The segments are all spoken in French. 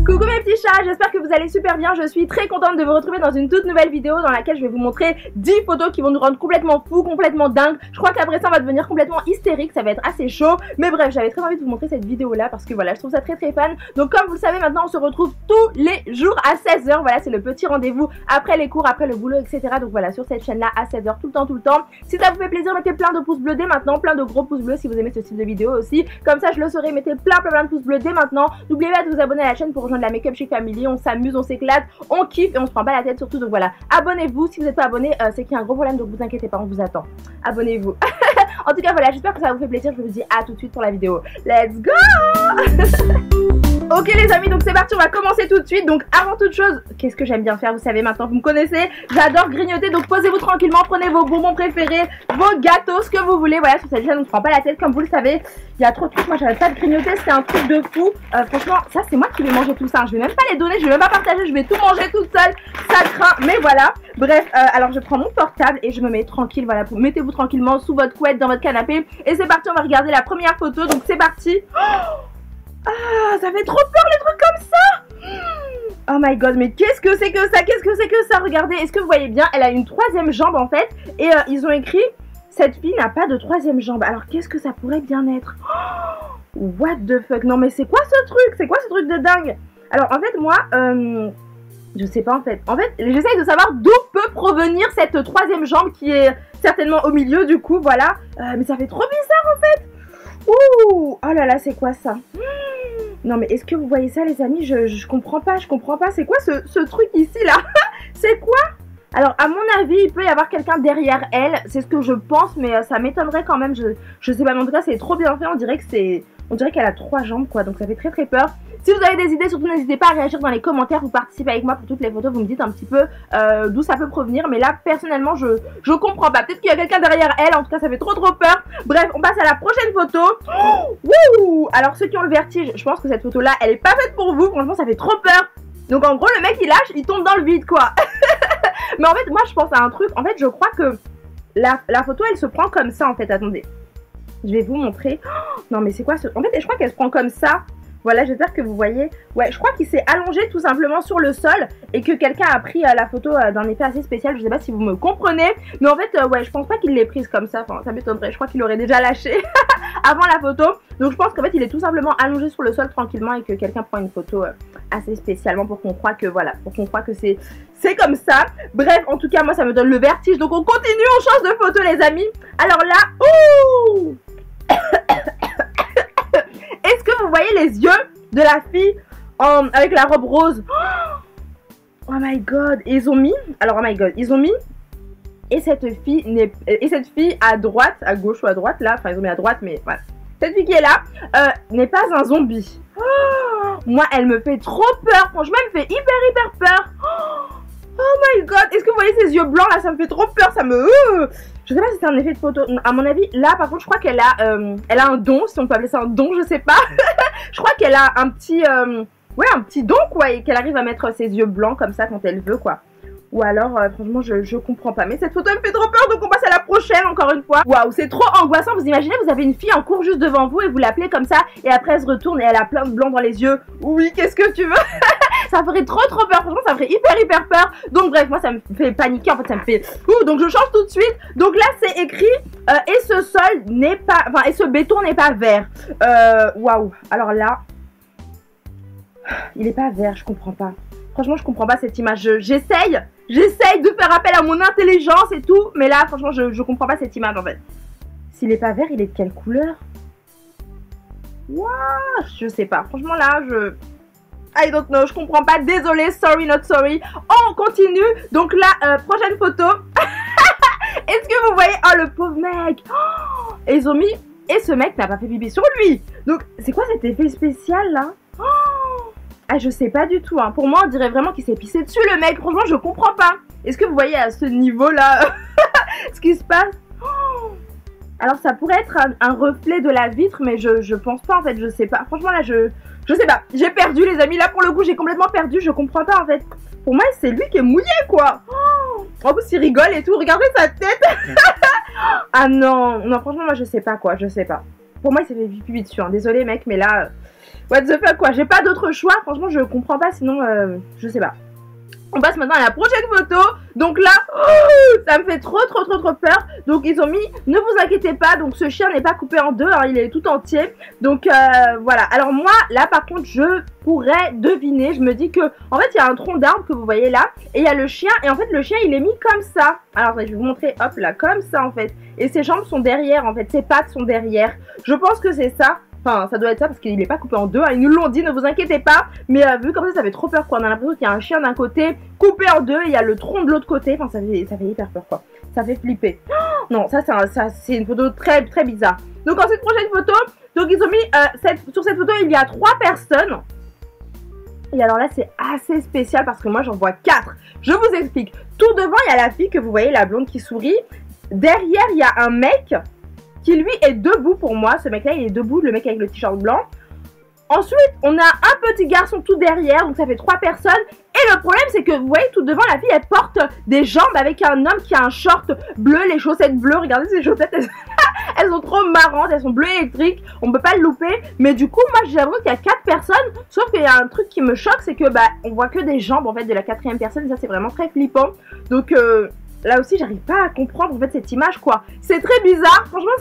Coucou mes petits chats, j'espère que vous allez super bien. Je suis très contente de vous retrouver dans une toute nouvelle vidéo dans laquelle je vais vous montrer 10 photos qui vont nous rendre complètement fous, complètement dingues. Je crois qu'après ça on va devenir complètement hystérique, ça va être assez chaud. Mais bref, j'avais très envie de vous montrer cette vidéo là parce que voilà, je trouve ça très fun. Donc comme vous le savez maintenant, on se retrouve tous les jours à 16h. Voilà, c'est le petit rendez-vous après les cours, après le boulot, etc. Donc voilà, sur cette chaîne là à 16h tout le temps. Si ça vous fait plaisir, mettez plein de pouces bleus dès maintenant, plein de gros pouces bleus si vous aimez ce style de vidéo aussi. Comme ça je le saurai, mettez plein de pouces bleus dès maintenant. N'oubliez pas de vous abonner à la chaîne pour rejoindre la Make Up Chic Family. On s'amuse, on s'éclate, on kiffe et on se prend pas la tête surtout. Donc voilà, abonnez-vous. Si vous n'êtes pas abonné, c'est qu'il y a un gros problème, donc vous inquiétez pas, on vous attend. Abonnez-vous. En tout cas voilà, j'espère que ça vous fait plaisir. Je vous dis à tout de suite pour la vidéo. Let's go. Ok les amis, donc c'est parti, on va commencer tout de suite. Donc avant toute chose, qu'est-ce que j'aime bien faire, vous savez maintenant, vous me connaissez, j'adore grignoter. Donc posez-vous tranquillement, prenez vos bonbons préférés, vos gâteaux, ce que vous voulez. Voilà, sur cette chaîne on ne se prend pas la tête, comme vous le savez. Il y a trop de trucs, moi j'arrête pas de grignoter, c'est un truc de fou. Franchement, ça c'est moi qui vais manger tout ça, je vais même pas les donner, je vais même pas partager, je vais tout manger toute seule, ça craint. Mais voilà, bref, alors je prends mon portable et je me mets tranquille, voilà, mettez-vous tranquillement sous votre couette, dans votre canapé. Et c'est parti, on va regarder la première photo, donc c'est parti. Ah, ça fait trop peur les trucs comme ça. Oh my god, mais qu'est-ce que c'est que ça? Qu'est-ce que c'est que ça? Regardez, est-ce que vous voyez bien? Elle a une troisième jambe en fait. Et ils ont écrit, cette fille n'a pas de troisième jambe. Alors qu'est-ce que ça pourrait bien être? Oh, what the fuck? Non mais c'est quoi ce truc? C'est quoi ce truc de dingue? Alors en fait moi, je sais pas en fait. En fait, j'essaye de savoir d'où peut provenir cette troisième jambe qui est certainement au milieu du coup, voilà. Mais ça fait trop bizarre en fait. Ouh, oh là là, c'est quoi ça? Non mais est-ce que vous voyez ça les amis? Je comprends pas, c'est quoi ce truc ici là? C'est quoi? Alors à mon avis il peut y avoir quelqu'un derrière elle, c'est ce que je pense, mais ça m'étonnerait quand même, je sais pas, mais en tout cas c'est trop bien fait, on dirait qu'elle a 3 jambes quoi, donc ça fait très peur. Si vous avez des idées, surtout n'hésitez pas à réagir dans les commentaires, vous participez avec moi pour toutes les photos, vous me dites un petit peu d'où ça peut provenir, mais là personnellement je comprends pas, peut-être qu'il y a quelqu'un derrière elle, en tout cas ça fait trop peur. Bref, on passe à la prochaine photo. Wouh! Alors ceux qui ont le vertige, je pense que cette photo là elle est pas faite pour vous, franchement ça fait trop peur. Donc en gros le mec il lâche, il tombe dans le vide quoi. Mais en fait moi je pense à un truc, en fait je crois que la photo elle se prend comme ça en fait, attendez. Je vais vous montrer. Oh, non mais c'est quoi ce... En fait je crois qu'elle se prend comme ça. Voilà, j'espère que vous voyez. Ouais, je crois qu'il s'est allongé tout simplement sur le sol et que quelqu'un a pris la photo d'un effet assez spécial. Je sais pas si vous me comprenez. Mais en fait, ouais, je pense pas qu'il l'ait prise comme ça. Enfin, ça m'étonnerait. Je crois qu'il aurait déjà lâché avant la photo. Donc je pense qu'en fait, il est tout simplement allongé sur le sol tranquillement et que quelqu'un prend une photo assez spécialement pour qu'on croie que, voilà, pour qu'on croie que c'est comme ça. Bref, en tout cas, moi, ça me donne le vertige. Donc on continue, on change de photo, les amis. Alors là, ouh! Est-ce que vous voyez les yeux de la fille avec la robe rose? Oh my god, ils ont mis, alors oh my god, ils ont mis, et cette fille à droite, à gauche ou à droite là, enfin ils ont mis à droite mais voilà. Cette fille qui est là n'est pas un zombie. Moi elle me fait trop peur, franchement elle me fait hyper peur. Oh my god, est-ce que vous voyez ces yeux blancs là? Ça me fait trop peur, ça me... Je sais pas si c'est un effet de photo. À mon avis, là par contre je crois qu'elle a un don, si on peut appeler ça un don, je sais pas. Je crois qu'elle a un petit... ouais, un petit don quoi, et qu'elle arrive à mettre ses yeux blancs comme ça quand elle veut quoi. Ou alors, franchement, je comprends pas. Mais cette photo me fait trop peur, donc on passe à la prochaine encore une fois. Waouh, c'est trop angoissant. Vous imaginez, vous avez une fille en cours juste devant vous et vous l'appelez comme ça, et après elle se retourne et elle a plein de blanc dans les yeux. Oui, qu'est-ce que tu veux? Ça ferait trop peur, franchement ça me ferait hyper peur. Donc bref, moi ça me fait paniquer, en fait ça me fait... Ouh, donc je change tout de suite. Donc là c'est écrit et ce sol n'est pas... Enfin, et ce béton n'est pas vert. Waouh, alors là... Il est pas vert, je comprends pas. Franchement je comprends pas cette image. J'essaye de faire appel à mon intelligence et tout, mais là franchement je comprends pas cette image en fait. S'il est pas vert, il est de quelle couleur? Waouh, je sais pas, franchement là I don't know, je comprends pas, désolé, sorry not sorry. On continue, donc là, prochaine photo. Est-ce que vous voyez? Oh le pauvre mec. Oh, et ils ont mis, et ce mec n'a pas fait pipi sur lui. Donc c'est quoi cet effet spécial là? Oh, ah je sais pas du tout, hein. Pour moi on dirait vraiment qu'il s'est pissé dessus le mec, franchement je comprends pas. Est-ce que vous voyez à ce niveau là ce qui se passe? Oh, alors ça pourrait être un reflet de la vitre, mais je pense pas en fait, je sais pas. Franchement là je sais pas, j'ai perdu les amis, là pour le coup j'ai complètement perdu, je comprends pas en fait. Pour moi c'est lui qui est mouillé quoi. Oh, en plus il rigole et tout, regardez sa tête. Ah non, non franchement moi je sais pas quoi, je sais pas. Pour moi il s'est fait pipi dessus, hein. Désolé mec mais là what the fuck quoi, j'ai pas d'autre choix, franchement je comprends pas, sinon je sais pas. On passe maintenant à la prochaine photo. Donc là, ça me fait trop peur. Donc ils ont mis, ne vous inquiétez pas, donc ce chien n'est pas coupé en deux, hein, il est tout entier. Donc voilà, alors moi là par contre je pourrais deviner, je me dis que en fait il y a un tronc d'arbre que vous voyez là, et il y a le chien, et en fait le chien il est mis comme ça. Alors je vais vous montrer, hop là, comme ça en fait. Et ses jambes sont derrière en fait, ses pattes sont derrière. Je pense que c'est ça. Enfin, ça doit être ça parce qu'il n'est pas coupé en deux, hein. Ils nous l'ont dit, ne vous inquiétez pas. Mais vu comme ça fait trop peur quoi. On a l'impression qu'il y a un chien d'un côté coupé en deux et il y a le tronc de l'autre côté. Enfin, ça fait hyper peur quoi. Ça fait flipper. Oh, non, ça c'est une photo très bizarre. Donc ensuite, prochaine photo. Donc ils ont mis, sur cette photo, il y a 3 personnes. Et alors là, c'est assez spécial parce que moi, j'en vois 4. Je vous explique. Tout devant, il y a la fille que vous voyez, la blonde qui sourit. Derrière, il y a un mec qui lui est debout pour moi. Ce mec là il est debout, le mec avec le t-shirt blanc. Ensuite on a un petit garçon tout derrière, donc ça fait 3 personnes. Et le problème c'est que vous voyez tout devant, la fille elle porte des jambes avec un homme qui a un short bleu, les chaussettes bleues. Regardez ces chaussettes, elles sont trop marrantes, elles sont bleues électriques, on peut pas le louper. Mais du coup moi j'avoue qu'il y a 4 personnes. Sauf qu'il y a un truc qui me choque, c'est que on voit que des jambes en fait de la 4e personne. Et ça c'est vraiment très flippant. Donc là aussi j'arrive pas à comprendre en fait cette image quoi. C'est très bizarre, franchement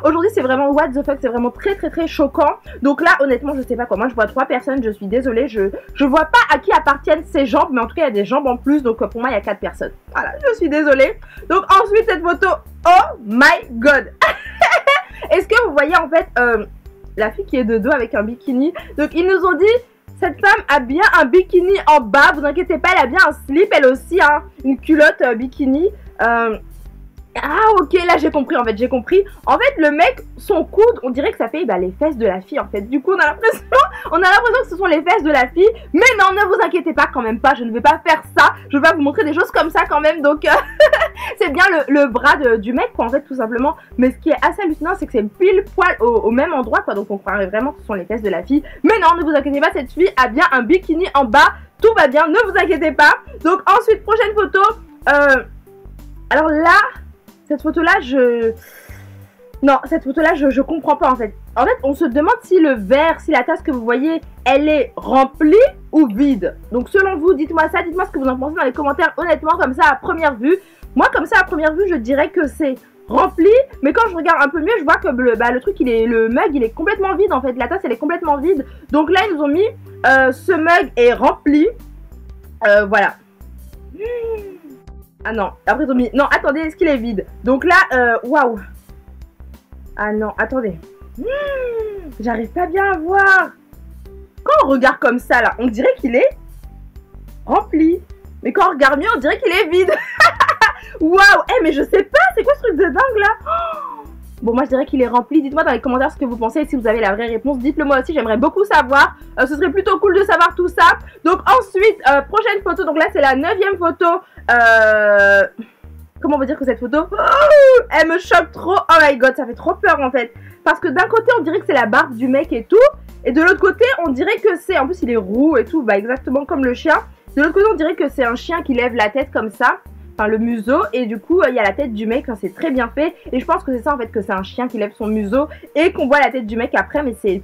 aujourd'hui c'est vraiment what the fuck, c'est vraiment très choquant. Donc là honnêtement je sais pas quoi, moi je vois 3 personnes, je suis désolée, je vois pas à qui appartiennent ces jambes. Mais en tout cas il y a des jambes en plus, donc pour moi il y a 4 personnes. Voilà, je suis désolée. Donc ensuite cette photo, oh my god. Est-ce que vous voyez en fait la fille qui est de dos avec un bikini. Donc ils nous ont dit, cette femme a bien un bikini en bas, vous inquiétez pas, elle a bien un slip elle aussi, hein, une culotte bikini. Ah ok, là j'ai compris en fait, j'ai compris. En fait le mec, son coude, on dirait que ça fait les fesses de la fille en fait. Du coup on a l'impression que ce sont les fesses de la fille. Mais non, ne vous inquiétez pas quand même pas, je ne vais pas faire ça. Je vais pas vous montrer des choses comme ça quand même. Donc c'est bien le bras du mec quoi en fait tout simplement. Mais ce qui est assez hallucinant c'est que c'est pile poil au même endroit quoi. Donc on croirait vraiment que ce sont les fesses de la fille. Mais non, ne vous inquiétez pas, cette fille a bien un bikini en bas. Tout va bien, ne vous inquiétez pas. Donc ensuite, prochaine photo. Alors là, cette photo-là, non, cette photo-là, je comprends pas en fait. En fait, on se demande si le verre, si la tasse que vous voyez, elle est remplie ou vide. Donc selon vous, dites-moi ça, dites-moi ce que vous en pensez dans les commentaires, honnêtement, comme ça à première vue. Moi, comme ça à première vue, je dirais que c'est rempli. Mais quand je regarde un peu mieux, je vois que le truc, le mug, il est complètement vide en fait. La tasse, elle est complètement vide. Donc là, ils nous ont mis, ce mug est rempli. Voilà. Ah non, après ils ont mis... Non, attendez, est-ce qu'il est vide? Donc là, waouh. Ah non, attendez. J'arrive pas bien à voir. Quand on regarde comme ça, là, on dirait qu'il est rempli. Mais quand on regarde mieux, on dirait qu'il est vide. Waouh. Mais je sais pas, c'est quoi ce truc de dingue, là? Bon, moi, je dirais qu'il est rempli. Dites-moi dans les commentaires ce que vous pensez. Si vous avez la vraie réponse, dites-le moi aussi. J'aimerais beaucoup savoir. Ce serait plutôt cool de savoir tout ça. Donc, ensuite, prochaine photo. Donc là, c'est la 9e photo. Comment on va dire que cette photo, elle me choque trop. Oh my god, ça fait trop peur en fait. Parce que d'un côté, on dirait que c'est la barbe du mec et tout. Et de l'autre côté, on dirait que c'est... En plus, il est roux et tout. Bah, exactement comme le chien. De l'autre côté, on dirait que c'est un chien qui lève la tête comme ça. Enfin le museau, et du coup il y a la tête du mec, enfin, c'est très bien fait. Et je pense que c'est ça en fait, que c'est un chien qui lève son museau et qu'on voit la tête du mec après. Mais c'est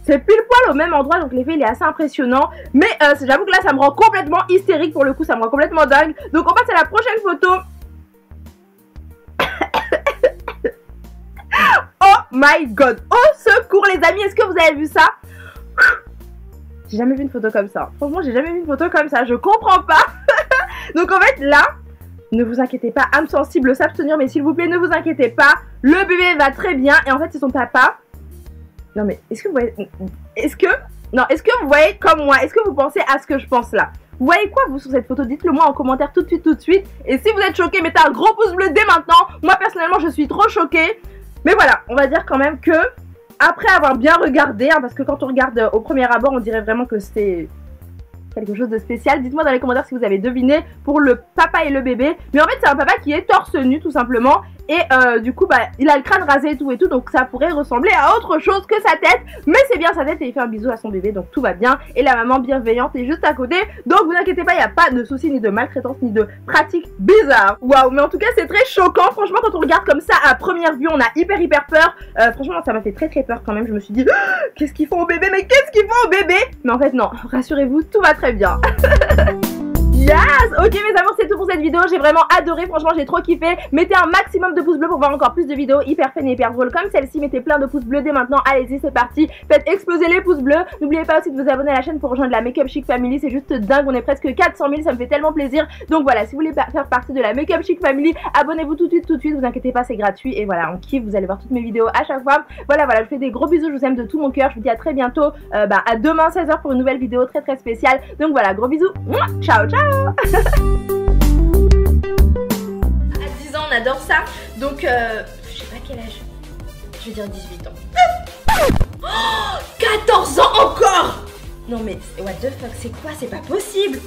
pile poil au même endroit, donc l'effet il est assez impressionnant. Mais j'avoue que là ça me rend complètement hystérique pour le coup, ça me rend complètement dingue. Donc on passe à la prochaine photo. Oh my god, au secours les amis, est-ce que vous avez vu ça? J'ai jamais vu une photo comme ça. Franchement j'ai jamais vu une photo comme ça, je comprends pas. Donc en fait là, ne vous inquiétez pas, âme sensible, s'abstenir, mais s'il vous plaît, ne vous inquiétez pas. Le bébé va très bien et en fait, c'est son papa. Non mais, est-ce que vous voyez... Est-ce que vous voyez comme moi? Est-ce que vous pensez à ce que je pense là? Vous voyez quoi vous sur cette photo? Dites-le moi en commentaire tout de suite. Et si vous êtes choqué, mettez un gros pouce bleu dès maintenant. Moi, personnellement, je suis trop choquée. Mais voilà, on va dire quand même que, après avoir bien regardé, hein, parce que quand on regarde au premier abord, on dirait vraiment que c'est... quelque chose de spécial. Dites-moi dans les commentaires si vous avez deviné pour le papa et le bébé. Mais en fait c'est un papa qui est torse nu tout simplement. et du coup bah il a le crâne rasé et tout donc ça pourrait ressembler à autre chose que sa tête, mais c'est bien sa tête et il fait un bisou à son bébé donc tout va bien et la maman bienveillante est juste à côté donc vous inquiétez pas, il n'y a pas de soucis ni de maltraitance ni de pratiques bizarres. Waouh, mais en tout cas c'est très choquant, franchement quand on regarde comme ça à première vue on a hyper peur, franchement ça m'a fait très peur quand même, je me suis dit qu'est-ce qu'ils font au bébé, mais qu'est-ce qu'ils font au bébé, mais en fait non, rassurez-vous tout va très bien. Yes! Ok mes amours, c'est tout pour cette vidéo, j'ai vraiment adoré, franchement j'ai trop kiffé. Mettez un maximum de pouces bleus pour voir encore plus de vidéos hyper fun et hyper drôles comme celle-ci. Mettez plein de pouces bleus dès maintenant, allez-y c'est parti. Faites exploser les pouces bleus. N'oubliez pas aussi de vous abonner à la chaîne pour rejoindre la Makeup Chic Family, c'est juste dingue, on est presque 400 000, ça me fait tellement plaisir. Donc voilà, si vous voulez faire partie de la Makeup Chic Family, abonnez-vous tout de suite, vous inquiétez pas c'est gratuit. Et voilà, on kiffe, vous allez voir toutes mes vidéos à chaque fois. Voilà, je vous fais des gros bisous, je vous aime de tout mon cœur. Je vous dis à très bientôt, à demain 16h pour une nouvelle vidéo très spéciale. Donc voilà, gros bisous, ciao ciao. À 10 ans on adore ça, donc je sais pas quel âge, je vais dire 18 ans. Oh, 14 ans encore. Non mais what the fuck, c'est quoi, c'est pas possible.